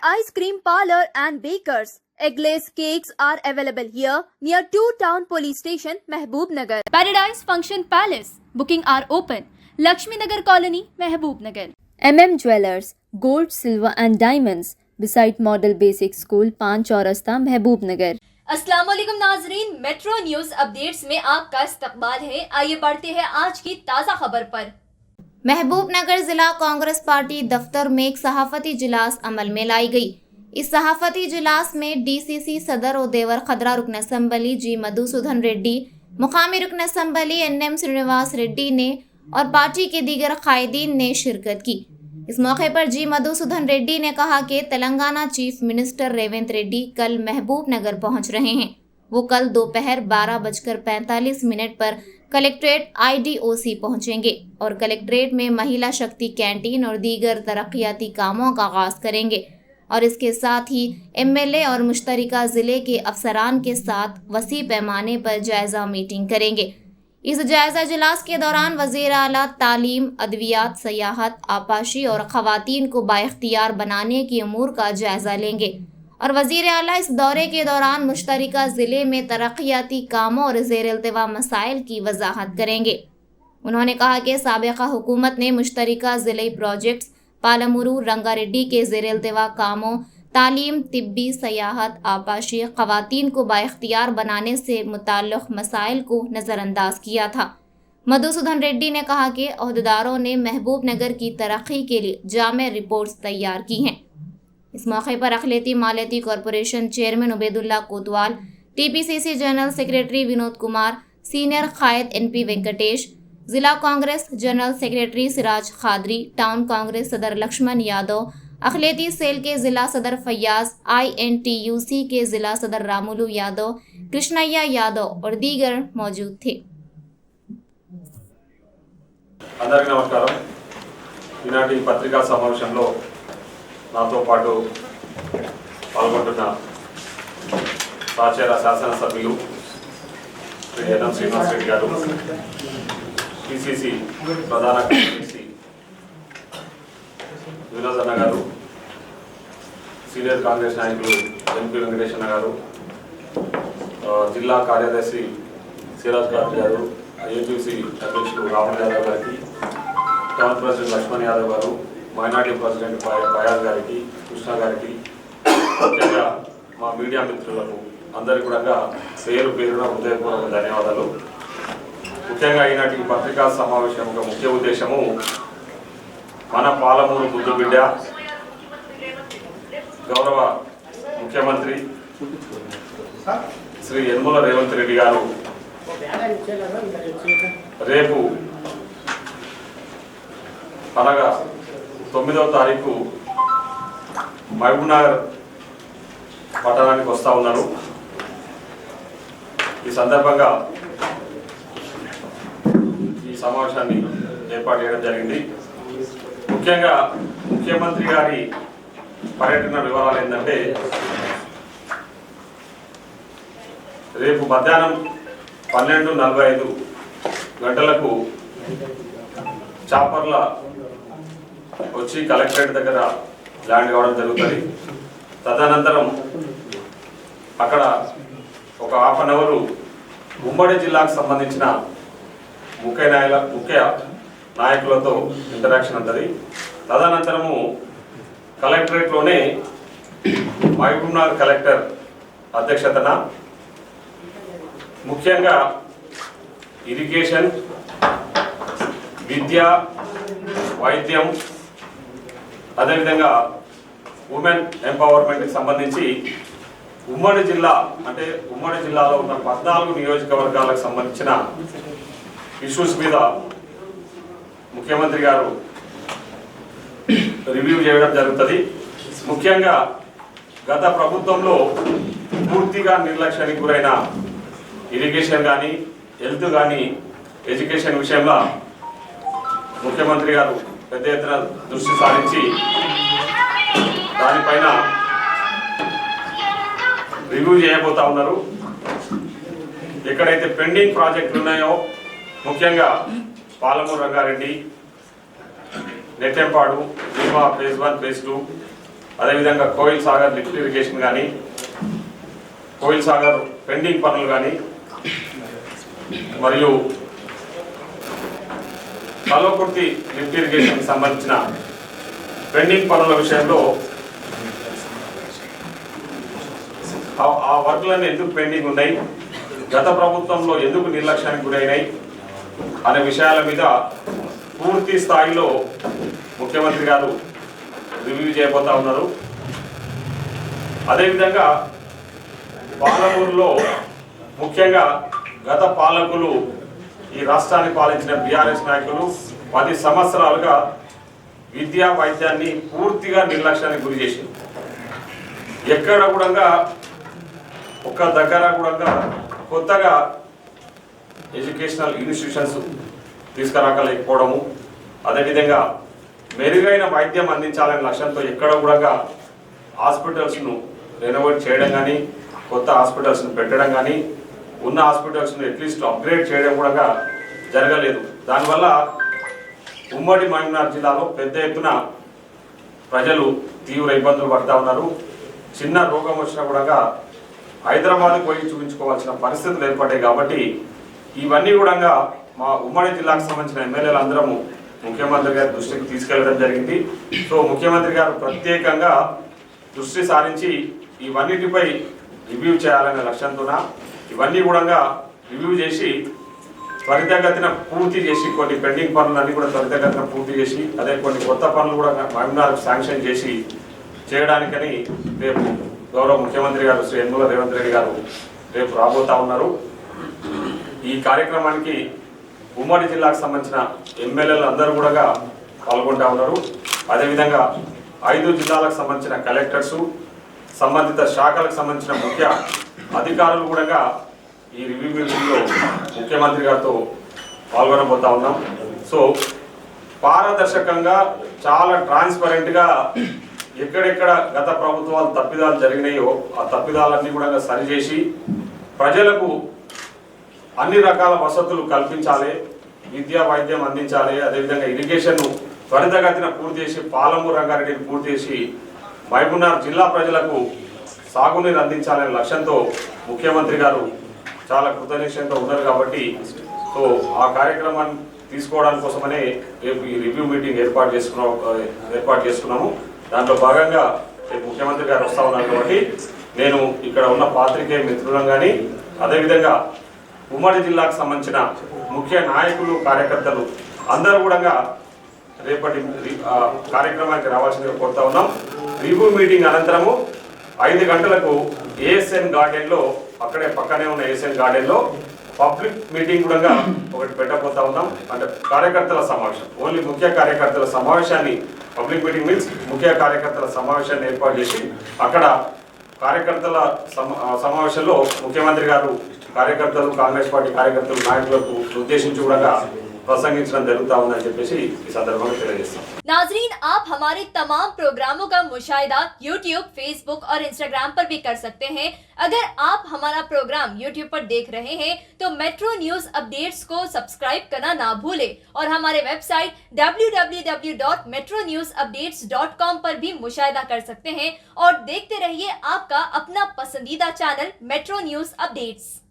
Ice Cream Parlor and Bakers. Eggless cakes are available here near 2 Town Police Station, Mehboob Nagar. Paradise Function Palace. Booking are open. Lakshmi Nagar Colony, Mehboob Nagar. Jewellers, Gold, Silver and Diamonds. Beside Model Basic School, Pan Chaurasta, Mehboob Nagar. अस्सलाम वालेकुम नाजरीन, metro news updates में आपका इस्तकबाल है। आइए बढ़ते हैं आज की ताज़ा खबर पर। महबूब नगर जिला कांग्रेस पार्टी दफ्तर में एक सहाफती इजलास अमल में लाई गई। इस सहाफती इजलास में डीसीसी सदर और देवर खदरा रुकन असम्बली जी मधुसूदन रेड्डी, मुकामी रुकन असम्बली NM श्रीनिवास रेड्डी ने और पार्टी के दीगर कायदीन ने शिरकत की। इस मौके पर जी मधुसूदन रेड्डी ने कहा कि तेलंगाना चीफ मिनिस्टर रेवंत रेड्डी कल महबूब नगर पहुंच रहे हैं। वो कल दोपहर 12:45 पर कलेक्ट्रेट IDOC पहुंचेंगे और कलेक्ट्रेट में महिला शक्ति कैंटीन और दीगर तरक्याती कामों का आगाज करेंगे और इसके साथ ही MLA और मुश्तरिका ज़िले के अफसरान के साथ वसी पैमाने पर जायज़ा मीटिंग करेंगे। इस जायज़ा इजलास के दौरान वज़ीर आला तालीम, अद्वियात, सयाहत, आपाशी और ख़वातीन को बाइख्तियार बनाने की अमूर का जायज़ा लेंगे और वज़ीर आला इस दौरे के दौरान मुश्तरिका ज़िले में तरक्याती कामों और ज़ेर-ए-इल्तिवा मसाइल की वजाहत करेंगे। उन्होंने कहा कि साबिक़ा हुकूमत ने मुश्तरिका ज़िले प्रोजेक्ट्स पालमुरू, रंगारेड्डी के ज़ेर-ए-इल्तिवा कामों, तालीम, तिब्बी, सयाहत, आपाशी, ख़वातीन को बाइख्तियार बनाने से मुताल्लिक़ मसाइल को नज़रअंदाज किया था। मधुसूदन रेड्डी ने कहा कि अहदेदारों ने महबूब नगर की तरक्की के लिए जामे रिपोर्ट्स तैयार की हैं। इस मौके पर अक़लियती मालियती corporation chairman Ubaidullah Kotwal, TPCC general secretary Vinod Kumar, senior कायद NP वेंकटेश, ज़िला Congress general secretary Siraj Khadri, town Congress सदर लक्ष्मण यादव, अक़लियती सेल के ज़िला सदर फैयाज, INTUC के ज़िला सदर रामुलू यादव, कृष्णయ్య यादव और दीगर मौजूद थे। అందరికీ నమస్కారం। ఈనాటి పత్రికా సమావేశంలో నాతో పాటు పాల్గొంటున్న సాచేర శాసనసభ్యులు శ్రీ NM శ్రీనివాస్ రెడ్డి గారు, PCC ప్రధాన కార్యదర్శి వినోద్ అన్న గారు, సీనియర్ కాంగ్రెస్ నాయకులు NP వెంకటేశ్వర గారు, జిల్లా కార్యదర్శి సిరాజ్ గారు, APC అధ్యక్షులు రాముల్ యాదవ్ గారికి, టౌన్ ప్రెసిడెంట్ లక్ష్మణ్ యాదవ్ గారు, మైనార్టీ ప్రెసిడెంట్ ఫయాజ్ గారికి, కృష్ణ గారికి, ముఖ్యంగా మా మీడియా మిత్రులకు అందరికీ కూడా పేరు పేరున హృదయపూర్వక ధన్యవాదాలు। ముఖ్యంగా ఈనాటి పత్రికా సమావేశం యొక్క ముఖ్య ఉద్దేశము మన పాలమూరు ముద్దు బిడ్డ గౌరవ ముఖ్యమంత్రి శ్రీ యనమల రేవంత్ రెడ్డి గారు రేపు అనగా 9వ తారీఖు మహబూబ్ నగర్ పట్టణానికి వస్తూ ఉన్నారు। ఈ సందర్భంగా ఈ సమావేశాన్ని ఏర్పాటు చేయడం జరిగింది। ముఖ్యంగా ముఖ్యమంత్రి గారి పర్యటన వివరాలు ఏంటంటే, రేపు మధ్యాహ్నం 12:45 గంటలకు చాపర్ల వచ్చి కలెక్టరేట్ దగ్గర ల్యాండ్ కావడం జరుగుతుంది। తదనంతరం అక్కడ ఒక హాఫ్ అన్ అవర్ ఉమ్మడి జిల్లాకు సంబంధించిన ముఖ్య నాయకులతో ఇంటరాక్షన్ ఉంటుంది। తదనంతరము కలెక్టరేట్లోనే మహబూబ్ నగర్ కలెక్టర్ అధ్యక్షతన ముఖ్యంగా ఇరిగేషన్, విద్య, వైద్యం, అదేవిధంగా ఉమెన్ ఎంపవర్మెంట్కి సంబంధించి ఉమ్మడి జిల్లా అంటే ఉమ్మడి జిల్లాలో ఉన్న 14 నియోజకవర్గాలకు సంబంధించిన ఇష్యూస్ మీద ముఖ్యమంత్రి గారు రివ్యూ చేయడం జరుగుతుంది। ముఖ్యంగా గత ప్రభుత్వంలో పూర్తిగా నిర్లక్ష్యానికి గురైన ఇరిగేషన్ కానీ, హెల్త్ కానీ, ఎడ్యుకేషన్ విషయంలో ముఖ్యమంత్రి గారు పెద్ద ఎత్తున దృష్టి సారించి దానిపైన రివ్యూ చేయబోతా ఉన్నారు। ఎక్కడైతే పెండింగ్ ప్రాజెక్టులు ఉన్నాయో ముఖ్యంగా పాలమూరు రంగారెడ్డి, నెట్టెంపాడు, భీమా ఫేజ్ 1 ఫేజ్ 2, అదేవిధంగా కోయిల్ సాగర్ లిఫ్ట్ ఇరిగేషన్ కానీ, కోయిల్ సాగర్ పెండింగ్ పనులు కానీ, మరియు కల్వకుర్తి లిఫ్ట్ ఇరిగేషన్కి సంబంధించిన పెండింగ్ పనుల విషయంలో ఆ వర్కులన్నీ ఎందుకు పెండింగ్ ఉన్నాయి, గత ప్రభుత్వంలో ఎందుకు నిర్లక్ష్యానికి గురైనాయి అనే విషయాల మీద పూర్తి స్థాయిలో ముఖ్యమంత్రి గారు రివ్యూ చేయబోతా ఉన్నారు. అదేవిధంగా పాలమూరులో ముఖ్యంగా గత పాలకులు, ఈ రాష్ట్రాన్ని పాలించిన బీఆర్ఎస్ నాయకులు 10 సంవత్సరాలుగా విద్యా వైద్యాన్ని పూర్తిగా నిర్లక్ష్యానికి గురి చేసింది. ఎక్కడ కూడా ఒక్క దగ్గర కూడా కొత్తగా ఎడ్యుకేషనల్ ఇన్స్టిట్యూషన్స్ తీసుకురాకలేకపోవడము, అదేవిధంగా మెరుగైన వైద్యం అందించాలనే లక్ష్యంతో ఎక్కడ కూడా హాస్పిటల్స్ను రెనోవేట్ చేయడం కానీ, కొత్త హాస్పిటల్స్ను పెట్టడం కానీ, ఉన్న హాస్పిటల్స్ను అట్లీస్ట్ అప్గ్రేడ్ చేయడం కూడా జరగలేదు. దానివల్ల ఉమ్మడి మహబూబ్నగర్ జిల్లాలో పెద్ద ఎత్తున ప్రజలు తీవ్ర ఇబ్బందులు పడుతూ ఉన్నారు. చిన్న రోగం వచ్చినా కూడా హైదరాబాద్కి పోయి చూపించుకోవాల్సిన పరిస్థితులు ఏర్పడ్డాయి. కాబట్టి ఇవన్నీ కూడా మా ఉమ్మడి జిల్లాకు సంబంధించిన ఎమ్మెల్యేలు అందరము ముఖ్యమంత్రి గారి దృష్టికి తీసుకెళ్లడం జరిగింది. సో ముఖ్యమంత్రి గారు ప్రత్యేకంగా దృష్టి సారించి ఇవన్నిటిపై రివ్యూ చేయాలనే లక్ష్యంతోన ఇవన్నీ కూడా రివ్యూ చేసి త్వరితగతిన పూర్తి చేసి, కొన్ని పెండింగ్ పనులన్నీ కూడా త్వరితగతిన పూర్తి చేసి, అదే కొన్ని కొత్త పనులు కూడా మహబూబ్నగర్కు శాంక్షన్ చేసి చేయడానికని రేపు గౌరవ ముఖ్యమంత్రి గారు శ్రీ యనమల రేవంత్ రెడ్డి గారు రేపు రాబోతా ఉన్నారు. ఈ కార్యక్రమానికి ఉమ్మడి జిల్లాకు సంబంధించిన ఎమ్మెల్యేలు అందరూ కూడా పాల్గొంటా ఉన్నారు. అదేవిధంగా 5 జిల్లాలకు సంబంధించిన కలెక్టర్సు, సంబంధిత శాఖలకు సంబంధించిన ముఖ్య అధికారులు కూడా ఈ రివ్యూ మీటింగ్లో ముఖ్యమంత్రి గారితో పాల్గొనబోతా ఉన్నాం. సో పారదర్శకంగా, చాలా ట్రాన్స్పరెంట్గా ఎక్కడెక్కడ గత ప్రభుత్వాలు తప్పిదాలు జరిగినాయో ఆ తప్పిదాలన్నీ కూడా సరిచేసి ప్రజలకు అన్ని రకాల వసతులు కల్పించాలి, విద్యా వైద్యం అందించాలి, అదేవిధంగా ఇరిగేషన్ త్వరితగతిన పూర్తి చేసి, పాలమూరు రంగారెడ్డిని పూర్తి చేసి మహబూబ్నగర్ జిల్లా ప్రజలకు సాగునీరు అందించాలనే లక్ష్యంతో ముఖ్యమంత్రి గారు చాలా కృతనిశ్చయంతో ఉన్నారు. కాబట్టి సో ఆ కార్యక్రమాన్ని తీసుకోవడానికి కోసమనే రేపు ఈ రివ్యూ మీటింగ్ ఏర్పాటు చేసుకున్నాము. దాంట్లో భాగంగా రేపు ముఖ్యమంత్రి గారు వస్తూ ఉన్నారు. కాబట్టి నేను ఇక్కడ ఉన్న పాత్రికేయ మిత్రులను కానీ, అదేవిధంగా ఉమ్మడి జిల్లాకు సంబంధించిన ముఖ్య నాయకులు, కార్యకర్తలు అందరూ కూడా రేపటి కార్యక్రమానికి రావాల్సిందిగా కోరుతా ఉన్నాం. రివ్యూ మీటింగ్ అనంతరము 5 గంటలకు ఏఎస్ఎన్ గార్డెన్లో, అక్కడే పక్కనే ఉన్న ఏఎస్ఎన్ గార్డెన్లో పబ్లిక్ మీటింగ్ కూడా ఒకటి పెట్టబోతా ఉన్నాం. అంటే కార్యకర్తల సమావేశం, ఓన్లీ ముఖ్య కార్యకర్తల సమావేశాన్ని, పబ్లిక్ మీటింగ్ మీన్స్ ముఖ్య కార్యకర్తల సమావేశాన్ని ఏర్పాటు చేసి అక్కడ కార్యకర్తల సమావేశంలో ముఖ్యమంత్రి గారు కార్యకర్తలు, కాంగ్రెస్ పార్టీ కార్యకర్తలు, నాయకులకు ఉద్దేశించి కూడా प्रसंगिंचना जरूरता ఉందని చెప్పేసి ఈ సందర్భంగా తెలియజేస్తాం। नाजरीन, आप हमारे तमाम प्रोग्रामों का मुशाहिदा YouTube, Facebook और Instagram पर भी कर सकते हैं। अगर आप हमारा प्रोग्राम YouTube पर देख रहे हैं तो मेट्रो न्यूज अपडेट्स को सब्सक्राइब करना ना भूलें और हमारे वेबसाइट www.metronewsupdates.com पर भी मुशाहिदा कर सकते हैं और देखते रहिए आपका अपना पसंदीदा चैनल मेट्रो न्यूज अपडेट्स।